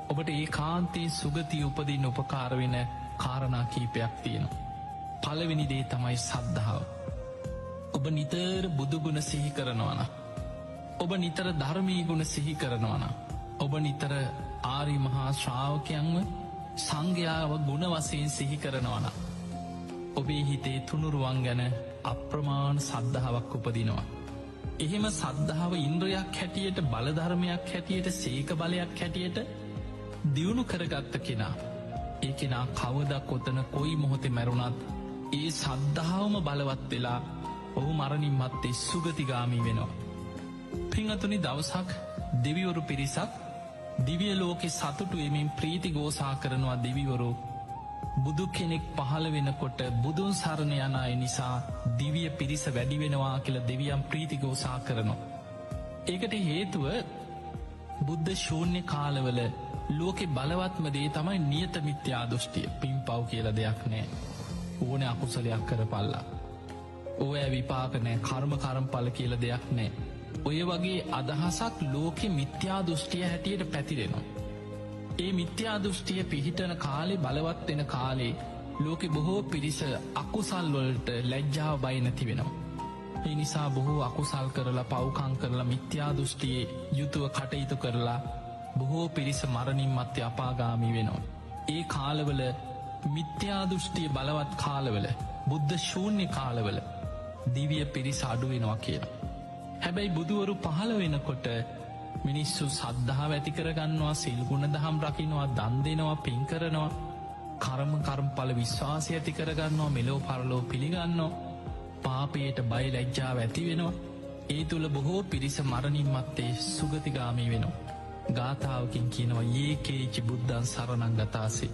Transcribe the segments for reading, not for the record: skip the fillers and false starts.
ඔබට ඒ කාන්තේ සුගතිය උපදින්න උපකාර වෙන කාරණා කීපයක් තියෙනවා. පළවෙනි දේ තමයි සද්ධාව. ඔබ නිතර බුදුගුණ සිහි කරනවන. ඔබ නිතර ධර්මී ගුණ සිහි කරනවන. ඔබ නිතර ආරි මහා ශ්‍රාවකයන්ව සංඝයාව ගුණ වශයෙන් සිහි කරනවන. ඔබේ හිතේ තුනුරුවන් ගැන අප්‍රමාණ සද්ධාවක් උපදිනවා. එහෙම සද්ධාව ඉන්ද්‍රයක් හැටියට බලධර්මයක් හැටියට සේක බලයක් හැටියට දියුණු කරගත්ත කෙනා ඒ කෙනා කවද කොතන කොයි මොහොතේ මැරුණත් ඒ සද්ධාවම බලවත් වෙලා ඔහු මරණින් මත්තේ සුගතිගාමී වෙනවා. පිංහතුනි දවසක් දෙවිවරු පිරිසක් දිවිය ලෝකෙ සතුටු එමින් ප්‍රීති ගෝසා කරනවා. දෙවිවරු බුදු කෙනෙක් පහළ වෙනකොට බුදුන් සරණ යන අය නිසා දිවිය පිරිස වැඩි වෙනවා කියල දෙවියම් ප්‍රීති ගෝසා කරනවා. ඒකට හේතුව බුද්ධ ශූන්‍ය කාලවල ලෝකෙ බලවත්ම දේ තමයි නියත මිත්‍යා දෘෂ්ටිය. පින් පව් කියල දෙයක් නෑ. ඕන අකුසලයක් කර පල්ලා. ඕය විපාකනෑ කර්ම කරම්පල කියල දෙයක් නෑ. ඔය වගේ අදහසක් ලෝකෙ මිත්‍යා දෘෂ්ටිය හැටියට පැතිරෙනවා. ඒ මිත්‍යා දෘෂ්ටිය පිහිටන කාලේ බලවත් වෙන කාලේ ලෝකෙ බොහෝ පිරිස අකුසල්වලට ලැජ්ජාව බයි නැති වෙනවා. ඒ නිසා බොහෝ අකුසල් කරලා පව්කං කරලා මිත්‍යා දෘෂ්ටියේ යුතුව කටයුතු කරලා බොහෝ පිරිස මරණින් මත්තේ අපාගාමී වෙනවා. ඒ කාලවල මිත්‍යා දෘෂ්ටිය බලවත් කාලවල බුද්ධ ශූන්‍ය කාලවල දිවිය පිරිස අඩුවෙනවා කියලා. හැබැයි බුදුවරු පහළ වෙනකොට මිනිස්සු සද්ධාව ඇති කරගන්නවා, සිල් ගුණ දහම් රකින්නවා, දන් දෙනවා, පින් කරනවා, කර්මඵල විශ්වාසය ඇති කරගන්නවා, මෙලෝ පරලෝ පිළිගන්නවා, පාපයට බය ලැජ්ජාව ඇති වෙනවා. ඒ තුළ බොහෝ පිරිස මරණින් මත්තේ සුගතිගාමී වෙනවා. ගාථාවකින් කියනවා ඒකේචි බුද්ධන් සරණං ගතාසේ.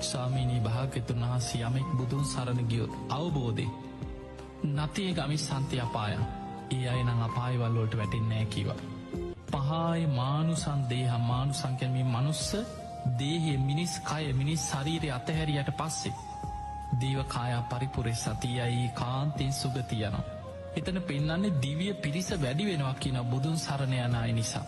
ස්වාමීනී භාග්‍යතුන් වහන්සේ යමෙක් බුදුන් සරණ ගියොත් අවබෝධය නතිය ගමිස්සන්ති අපායන්. ඒ අය නං අපායවල්ලෝට වැටෙන්නෑ කිවා. පහාය මානුසන් දේහ මානුසංකැමී මනුස්ස දේහෙ මිනිස් කය මිනිස් ශරීරය අතහැරියට පස්සේ දේවකායා පරිපුරෙ සතියයි කාන්තෙන් සුගතියනවා. එතන පෙන්නන්නේ දිවිය පිරිස වැඩි වෙනවා කියන බුදුන් සරණ යන අය නිසා.